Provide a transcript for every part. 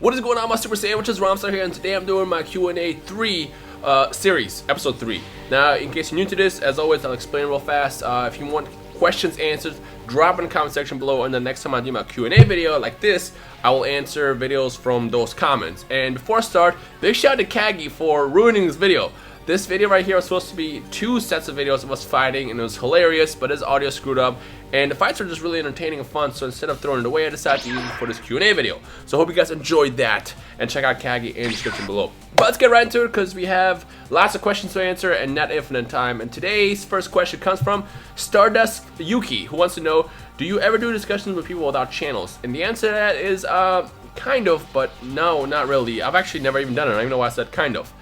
What is going on, my Super Sandwiches? Rhymestyle here, and today I'm doing my Q&A 3 series, episode 3. Now, in case you're new to this, as always, I'll explain real fast. If you want questions answered, drop in the comment section below, and the next time I do my Q&A video like this, I will answer videos from those comments. And before I start, big shout out to Kagi for ruining this video. This video right here was supposed to be 2 sets of videos of us fighting, and it was hilarious, but his audio screwed up, and the fights are just really entertaining and fun, so instead of throwing it away, I decided to use it for this Q&A video. So I hope you guys enjoyed that, and check out Kagi in the description below. But let's get right into it, because we have lots of questions to answer, and not infinite time. And today's first question comes from Stardust Yuki, who wants to know, do you ever do discussions with people without channels? And the answer to that is, kind of, but no, not really. I've actually never even done it. I don't even know why I said kind of.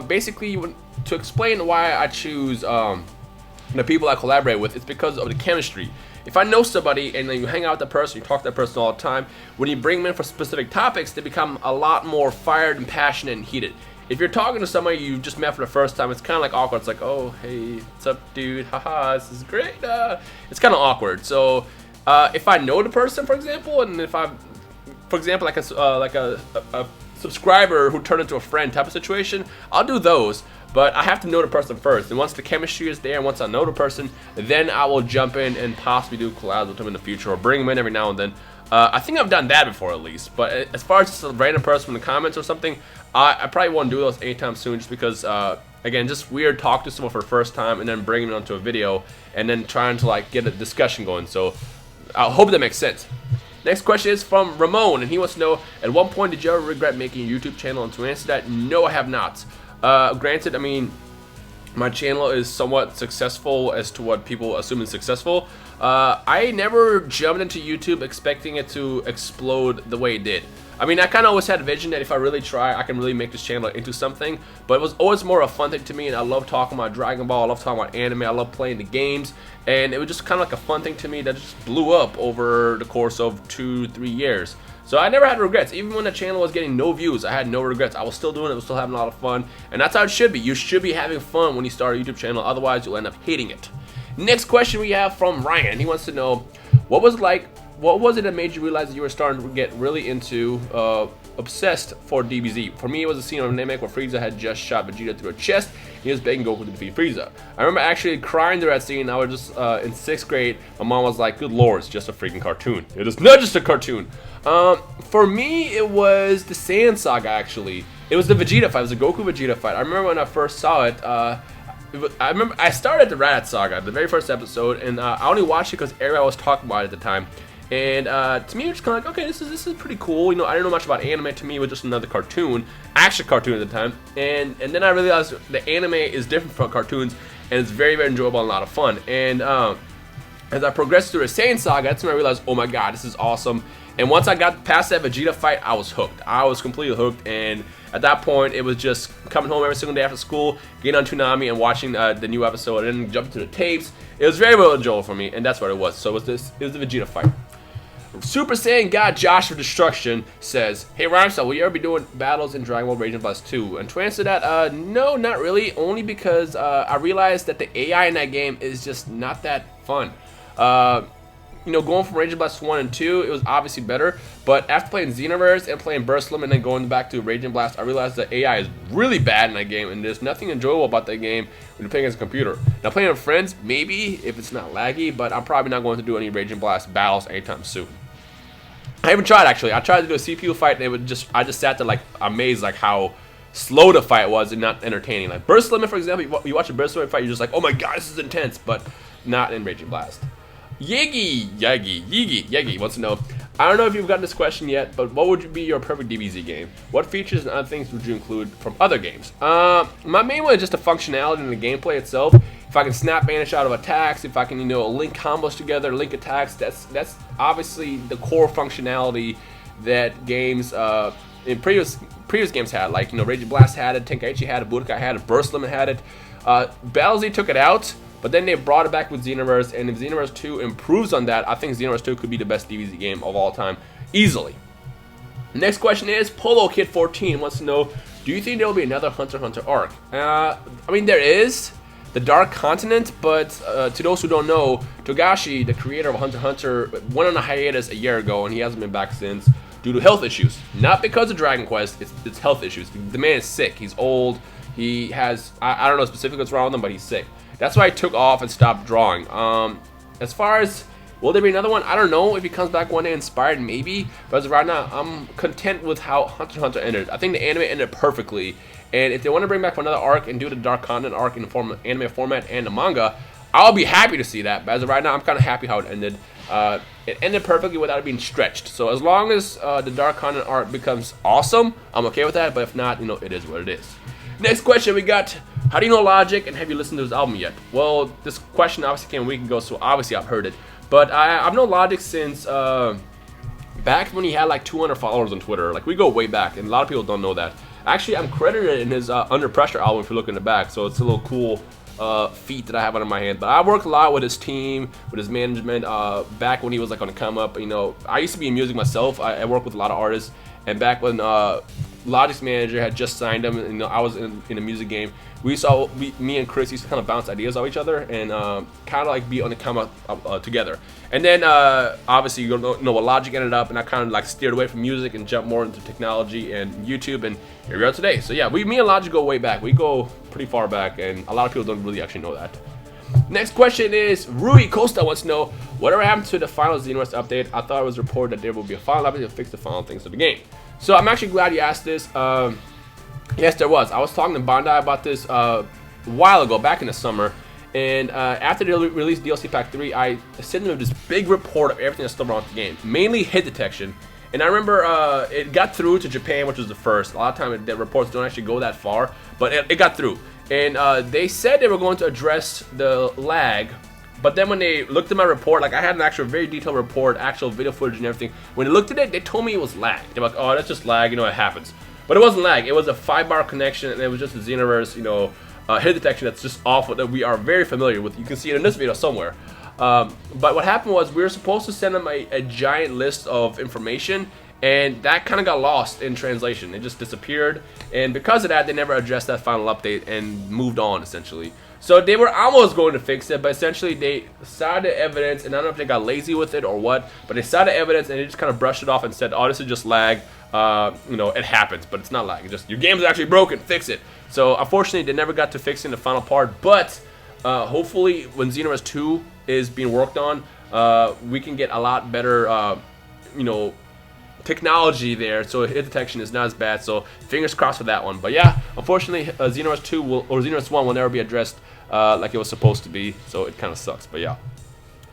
Basically, to explain why I choose the people I collaborate with, it's because of the chemistry. If I know somebody and then you hang out with that person, you talk to that person all the time, when you bring them in for specific topics, they become a lot more fired and passionate and heated. If you're talking to somebody you just met for the first time, it's kind of like awkward. It's like, oh, hey, what's up, dude? Haha, this is great. It's kind of awkward. So if I know the person, for example, and if I, for example, like a subscriber who turned into a friend type of situation, I'll do those, but I have to know the person first. And once the chemistry is there, and once I know the person, then I will jump in and possibly do collabs with them in the future, or bring them in every now and then. I think I've done that before at least, but as far as just a random person in the comments or something, I probably won't do those anytime soon, just because again, just weird talk to someone for the first time and then bring them onto a video and then trying to like get a discussion going. So I hope that makes sense. Next question is from Ramon, and he wants to know, at one point did you ever regret making a YouTube channel? And to answer that, no, I have not. Granted, I mean, my channel is somewhat successful as to what people assume is successful. I never jumped into YouTube expecting it to explode the way it did. I mean, I kind of always had a vision that if I really try, I can really make this channel into something, but it was always more a fun thing to me, and I love talking about Dragon Ball, I love talking about anime, I love playing the games, and it was just kind of like a fun thing to me that just blew up over the course of 2-3 years. So I never had regrets. Even when the channel was getting no views, I had no regrets. I was still doing it, I was still having a lot of fun, and that's how it should be. You should be having fun when you start a YouTube channel, otherwise you'll end up hating it. Next question we have from Ryan. He wants to know, what was it that made you realize that you were starting to get really into, obsessed for DBZ? For me, it was a scene of an anime where Frieza had just shot Vegeta through a chest. He was begging Goku to defeat Frieza. I remember actually crying through that scene. I was just in 6th grade. My mom was like, good lord, it's just a freaking cartoon. It is not just a cartoon. For me, it was the Saiyan Saga, actually. It was the Vegeta fight. It was the Goku Vegeta fight. I remember when I first saw it, I remember I started at the Raditz Saga, the very first episode, and I only watched it because everybody was talking about it at the time. And to me, it was just kind of like, okay, this is pretty cool. You know, I didn't know much about anime. To me, it was just another cartoon, action cartoon at the time. And then I realized the anime is different from cartoons, and it's very, very enjoyable and a lot of fun. And as I progressed through the Saiyan Saga, that's when I realized, oh my god, this is awesome. And once I got past that Vegeta fight, I was hooked. I was completely hooked, and at that point, it was just coming home every single day after school, getting on Toonami and watching the new episode, and then jumping to the tapes. It was very well enjoyable for me, and that's what it was. So it was the Vegeta fight. Super Saiyan God Josh of Destruction says, hey Rhymestyle, will you ever be doing battles in Dragon Ball Raging Blast 2? And to answer that, no, not really, only because I realized that the AI in that game is just not that fun. You know, going from Raging Blast 1 and 2, it was obviously better, but after playing Xenoverse and playing Burstlim and then going back to Raging Blast, I realized that AI is really bad in that game, and there's nothing enjoyable about that game when you're playing against a computer. Now, playing with friends, maybe, if it's not laggy, but I'm probably not going to do any Raging Blast battles anytime soon. I haven't tried, actually. I tried to do a CPU fight, and I just sat there like amazed like how slow the fight was and not entertaining. Like Burst Limit, for example, you watch a Burst Limit fight, you're just like, oh my god, this is intense, but not in Raging Blast. Yegi wants to know, I don't know if you've gotten this question yet, but what would be your perfect DBZ game? What features and other things would you include from other games? My main one is just the functionality and the gameplay itself. If I can snap vanish out of attacks, if I can, you know, link combos together, link attacks, that's obviously the core functionality that games in previous games had. Like, you know, Raging Blast had it, Tenkaichi had it, Budokai had it, Burst Limit had it. Battle Z took it out, but then they brought it back with Xenoverse, and if Xenoverse 2 improves on that, I think Xenoverse 2 could be the best DBZ game of all time, easily. Next question is, Polo Kid 14 wants to know, do you think there will be another Hunter x Hunter arc? I mean, there is the Dark Continent, but to those who don't know, Togashi, the creator of Hunter x Hunter, went on a hiatus a year ago, and he hasn't been back since. due to health issues. Not because of Dragon Quest, it's health issues. The man is sick. He's old. He has, I don't know specifically what's wrong with him, but he's sick. That's why I took off and stopped drawing. As far as, will there be another one? I don't know. If he comes back one day inspired, maybe. But as of right now, I'm content with how Hunter x Hunter ended. I think the anime ended perfectly. And if they want to bring back another arc and do the Dark Continent arc in the anime format and the manga, I'll be happy to see that. But as of right now, I'm kind of happy how it ended. It ended perfectly without it being stretched. So as long as the Dark Continent arc becomes awesome, I'm okay with that. But if not, it is what it is. Next question we got, how do you know Logic and have you listened to his album yet? Well, this question obviously came a week ago, so obviously I've heard it. But I've known Logic since back when he had like 200 followers on Twitter. Like, we go way back, and a lot of people don't know that. Actually, I'm credited in his Under Pressure album if you look in the back, so it's a little cool feat that I have under my hand. But I worked a lot with his team, with his management, back when he was like on the come up. I used to be in music myself. I worked with a lot of artists, and back when Logic's manager had just signed him, and I was in a music game. Me and Chris used to kind of bounce ideas off each other and kind of like be on the come up together. And then obviously you know what Logic ended up, and I kind of like steered away from music and jumped more into technology and YouTube, and here we are today. So yeah, me and Logic go way back. We go pretty far back, and a lot of people don't really actually know that. Next question is, Rui Costa wants to know, whatever happened to the final Xenoverse update? I thought it was reported that there will be a final update to fix the final things of the game. So I'm actually glad you asked this. Yes, there was. I was talking to Bandai about this a while ago, back in the summer. And after they released DLC Pack 3, I sent them this big report of everything that's still wrong with the game. Mainly hit detection. And I remember it got through to Japan, which was the first. A lot of times the reports don't actually go that far, but it got through. And they said they were going to address the lag. But then when they looked at my report, like I had an actual very detailed report, actual video footage and everything. When they looked at it, they told me it was lag. They were like, oh, that's just lag, it happens. But it wasn't lag. It was a 5-bar connection, and it was just a Xenoverse, hit detection that's just awful, that we are very familiar with. You can see it in this video somewhere. But what happened was we were supposed to send them a giant list of information, and that kind of got lost in translation. It just disappeared, and because of that, they never addressed that final update and moved on, essentially. So they were almost going to fix it, but essentially they saw the evidence, and I don't know if they got lazy with it or what, but they saw the evidence and they just kind of brushed it off and said, oh, this is just lag. It happens, but it's not lag. It's just, your game's actually broken, fix it. So unfortunately, they never got to fixing the final part, but hopefully when Xenoverse 2 is being worked on, we can get a lot better, technology there, so hit detection is not as bad. So fingers crossed for that one. But yeah, unfortunately, Xenoverse 2 or Xenoverse 1 will never be addressed like it was supposed to be. So it kind of sucks. But yeah.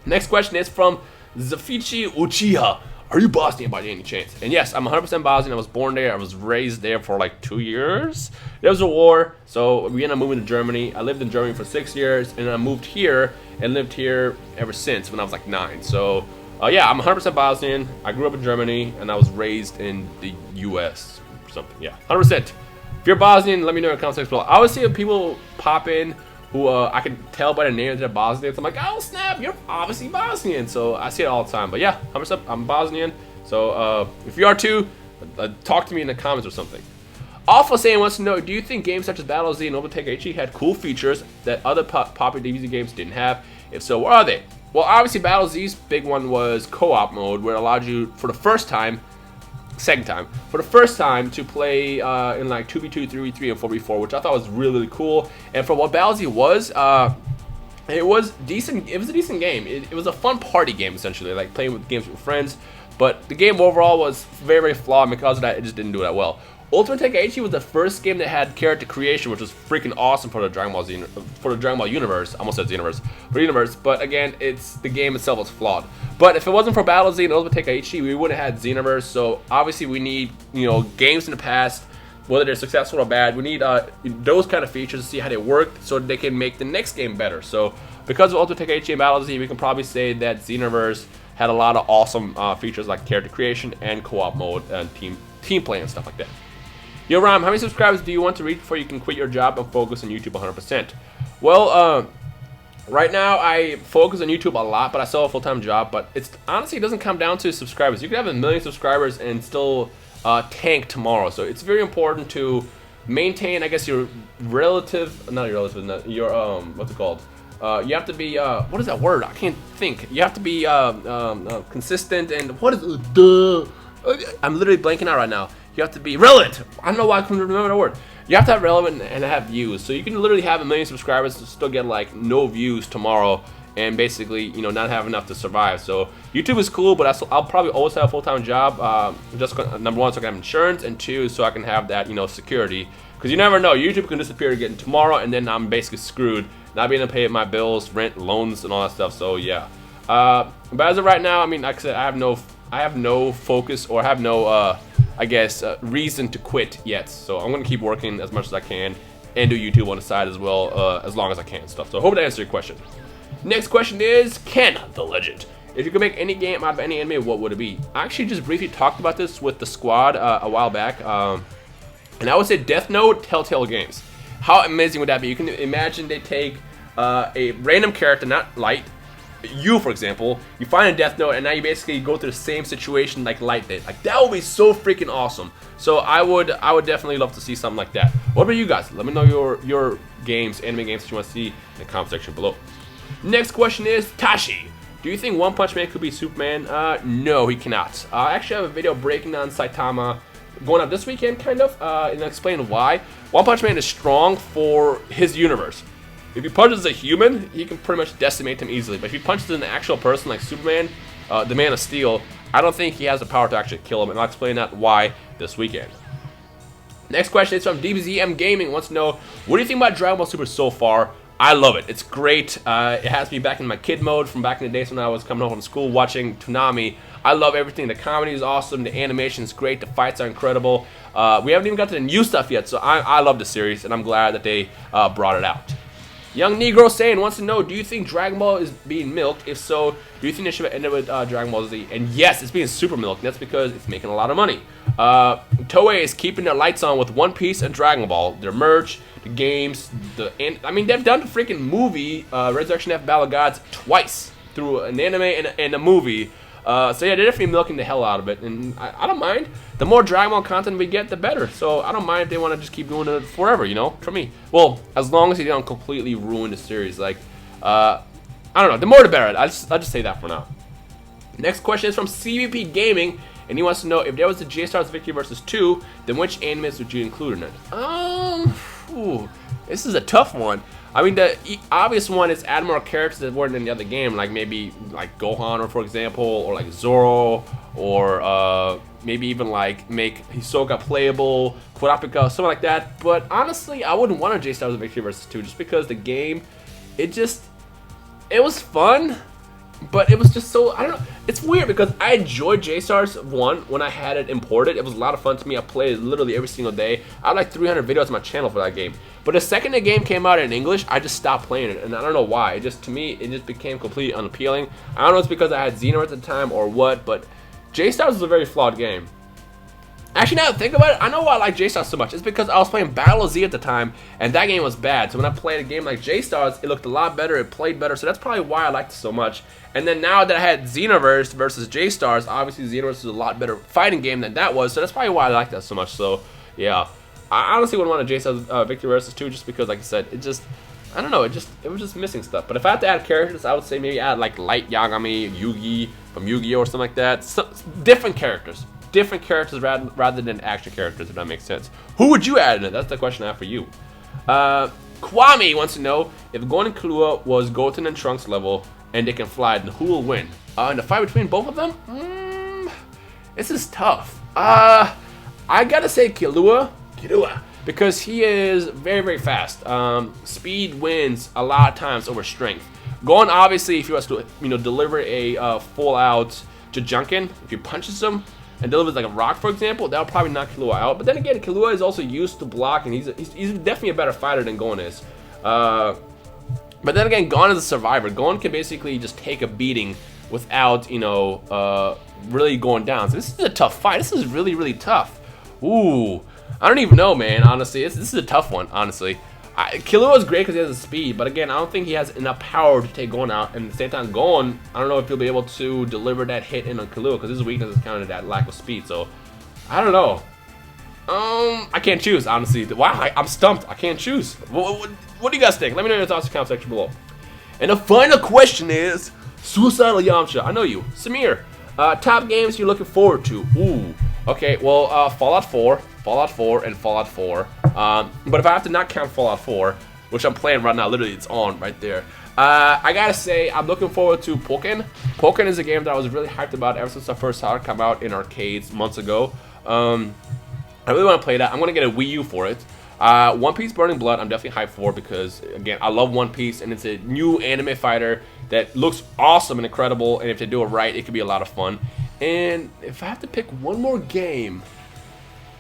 Next question is from Zafichi Uchiha. Are you Bosnian by any chance? And yes, I'm 100% Bosnian. I was born there. I was raised there for like 2 years. There was a war, so we ended up moving to Germany. I lived in Germany for 6 years, and I moved here and lived here ever since when I was like 9. So yeah, I'm 100% Bosnian. I grew up in Germany, and I was raised in the U.S. or something. Yeah, 100%. If you're Bosnian, let me know in the comment section below. I always see people pop in who I can tell by the name that they're Bosnians. I'm like, oh snap, you're obviously Bosnian. So I see it all the time. But yeah, 100%, I'm Bosnian. So if you are too, talk to me in the comments or something. Alpha Saiyan wants to know, do you think games such as Battle Z and Overtake HE had cool features that other popular DBZ games didn't have? If so, what are they? Well, obviously Battle Z's big one was co-op mode, where it allowed you for the first time to play in like 2v2, 3v3, and 4v4, which I thought was really, really cool. And for what Battle Z was, it was decent. It was a decent game. It was a fun party game, essentially, like playing with games with friends. But the game overall was very, very flawed, and because of that, it just didn't do that well. Ultimate Tenkaichi was the first game that had character creation, which was freaking awesome for the Dragon Ball universe. I almost said Xenoverse, for universe. But again, the game itself was flawed. But if it wasn't for Battle Z and Ultimate Tenkaichi, we wouldn't have had Xenoverse. So obviously, we need games in the past, whether they're successful or bad. We need those kind of features to see how they work, so they can make the next game better. So because of Ultimate Tenkaichi and Battle Z, we can probably say that Xenoverse had a lot of awesome features like character creation and co-op mode and team play and stuff like that. Yo, Ram, how many subscribers do you want to reach before you can quit your job and focus on YouTube 100%? Well, right now I focus on YouTube a lot, but I still have a full-time job. But honestly, it doesn't come down to subscribers. You can have 1 million subscribers and still tank tomorrow. So it's very important to maintain, I guess, your what's it called? You have to be, what is that word? I can't think. You have to be consistent and, what is I'm literally blanking out right now. You have to be relevant. I don't know why I couldn't remember the word. You have to have relevant and have views. So you can literally have 1 million subscribers and still get like no views tomorrow, and basically, you know, not have enough to survive. So YouTube is cool, but I'll probably always have a full-time job. Just number one, so I can have insurance, and two, so I can have that, you know, security. Because you never know, YouTube can disappear again tomorrow, and then I'm basically screwed, not being able to pay my bills, rent, loans, and all that stuff. So yeah. But as of right now, I mean, like I said, I have no focus, or have no I guess reason to quit yet. So I'm gonna keep working as much as I can and do YouTube on the side as well, as long as I can and stuff. So I hope that answers your question. Next question is, Ken the Legend, if you could make any game out of any anime, what would it be? I actually just briefly talked about this with the squad a while back, and I would say Death Note, Telltale Games. How amazing would that be? You can imagine they take a random character, not Light, you for example, you find a Death Note, and now you basically go through the same situation like Light did. Like, that would be so freaking awesome. So I would definitely love to see something like that. What about you guys? Let me know your games, anime games that you want to see in the comment section below. Next question is, Tashi, do you think One Punch Man could be Superman? No, he cannot. I actually have a video breaking down Saitama going up this weekend, kind of, and explain why. One Punch Man is strong for his universe. If he punches a human, he can pretty much decimate him easily. But if he punches an actual person like Superman, the Man of Steel, I don't think he has the power to actually kill him, and I'll explain that why this weekend. Next question is from DBZM Gaming. Wants to know, what do you think about Dragon Ball Super so far? I love it. It's great. It has me back in my kid mode from back in the days when I was coming home from school watching Toonami. I love everything. The comedy is awesome. The animation is great. The fights are incredible. We haven't even got to the new stuff yet, so I love the series, and I'm glad that they brought it out. Young Negro Saiyan wants to know, do you think Dragon Ball is being milked? If so, do you think they should end it with Dragon Ball Z? And yes, it's being super milked, and that's because it's making a lot of money. Toei is keeping their lights on with One Piece and Dragon Ball. Their merch, the games, I mean, they've done the freaking movie, Resurrection F Battle of Gods, twice through an anime and a movie. So yeah, they're definitely milking the hell out of it, and I don't mind. The more Dragon Ball content we get, the better. So I don't mind if they want to just keep doing it forever, you know, for me. Well, as long as they don't completely ruin the series. Like, I don't know, the more the better. I'll just say that for now. Next question is from CVP Gaming, and he wants to know, if there was a J-Stars Victory vs. 2, then which animes would you include in it? This is a tough one. I mean, the obvious one is add more characters that weren't in the other game, like maybe like Gohan, or for example, or like Zoro, or maybe even like make Hisoka playable, Kurapika, something like that. But honestly, I wouldn't want a J-Stars Victory vs. 2, just because the game, it was fun, but it was just so, I don't know, it's weird because I enjoyed J-Stars 1 when I had it imported. It was a lot of fun to me. I played it literally every single day. I had like 300 videos on my channel for that game. But the second the game came out in English, I just stopped playing it, and I don't know why. To me, it just became completely unappealing. I don't know if it's because I had Xenoverse at the time or what, but J-Stars was a very flawed game. Actually, now that I think about it, I know why I like J-Stars so much. It's because I was playing Battle of Z at the time, and that game was bad. So when I played a game like J-Stars, it looked a lot better, it played better, so that's probably why I liked it so much. And then now that I had Xenoverse versus J-Stars, obviously Xenoverse is a lot better fighting game than that was, so that's probably why I liked that so much. So, yeah. I honestly wouldn't want a J-Stars Victory vs. 2, just because, like I said, it just, I don't know, it was just missing stuff. But if I had to add characters, I would say maybe add like Light Yagami, Yugi from Yu-Gi-Oh! Or something like that. So, different characters rather than action characters, if that makes sense. Who would you add in it? That's the question I have for you. Kwame wants to know, if Gohan and Killua was Goten and Trunks level and they can fly, then who will win? In the fight between both of them? This is tough. I gotta say Killua, because he is very, very fast. Speed wins a lot of times over strength. Gohan, obviously, if he was to, you know, deliver a full-out Jujunkin, if he punches him and delivers like a rock, for example, that'll probably knock Killua out. But then again, Killua is also used to block, and he's definitely a better fighter than Gohan is. But then again, Gohan is a survivor. Gohan can basically just take a beating without, you know, really going down. So this is a tough fight. This is really, really tough. Ooh, I don't even know, man. Honestly, this is a tough one. Honestly, Killua is great because he has the speed, but again, I don't think he has enough power to take Gohan out. And at the same time, Gohan, I don't know if he'll be able to deliver that hit in on Killua, because his weakness is kind of that lack of speed. So I don't know. I can't choose, honestly. Wow, I'm stumped. I can't choose. What do you guys think? Let me know your thoughts in the comment section below. And the final question is, Suicidal Yamcha. I know you, Samir. Top games you're looking forward to. Ooh. Okay, well, Fallout 4, and Fallout 4. But if I have to not count Fallout 4, which I'm playing right now, literally it's on right there. I gotta say, I'm looking forward to Pokken. Pokken is a game that I was really hyped about ever since I first saw it come out in arcades months ago. I really want to play that. I'm gonna get a Wii U for it. One Piece Burning Blood, I'm definitely hyped for because, again, I love One Piece, and it's a new anime fighter that looks awesome and incredible, and if they do it right, it could be a lot of fun. And if I have to pick one more game,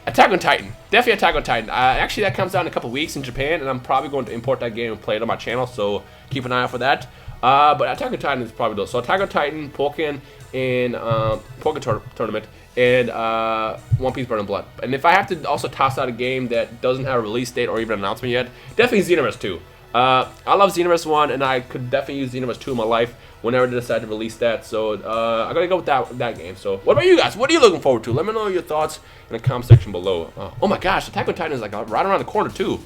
Attack on Titan. Definitely Attack on Titan. Actually, that comes out in a couple weeks in Japan, and I'm probably going to import that game and play it on my channel, so keep an eye out for that. But Attack on Titan is probably those. So Attack on Titan, Pokken, and Pokken Tournament, and One Piece Burning Blood. And if I have to also toss out a game that doesn't have a release date or even an announcement yet, definitely Xenoverse 2. I love Xenoverse 1, and I could definitely use Xenoverse 2 in my life whenever they decide to release that. So I'm going to go with that game. So what about you guys? What are you looking forward to? Let me know your thoughts in the comment section below. Oh my gosh, Attack on Titan is like right around the corner too.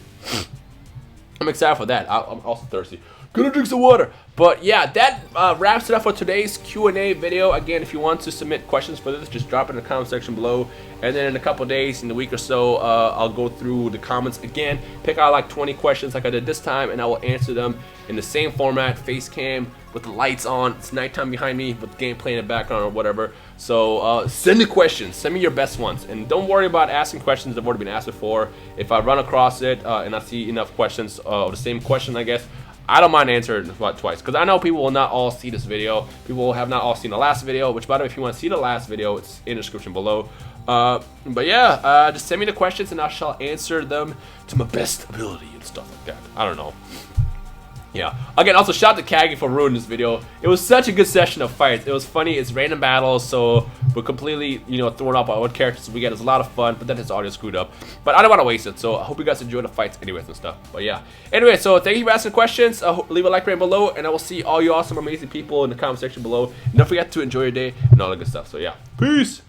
I'm excited for that. I'm also thirsty. Gonna drink some water. But yeah, that wraps it up for today's Q&A video. Again, if you want to submit questions for this, just drop it in the comment section below. And then in a couple days, in a week or so, I'll go through the comments again, pick out like 20 questions like I did this time, and I will answer them in the same format, face cam, with the lights on. It's nighttime behind me with gameplay in the background or whatever. So send me questions. Send me your best ones. And don't worry about asking questions that have already been asked before. If I run across it and I see enough questions of the same question, I guess, I don't mind answering it twice, because I know people will not all see this video. People have not all seen the last video, which, by the way, if you want to see the last video, it's in the description below. But yeah, just send me the questions and I shall answer them to my best ability and stuff like that. I don't know. Yeah. Again, also shout out to Kagi for ruining this video. It was such a good session of fights. It was funny. It's random battles, so we're completely, thrown off by what characters we get. It's a lot of fun, but then his audio screwed up. But I don't want to waste it, so I hope you guys enjoy the fights anyways and stuff. But yeah. Anyway, so thank you for asking questions. Leave a like right below, and I will see all you awesome, amazing people in the comment section below. And don't forget to enjoy your day and all that good stuff. So yeah. Peace!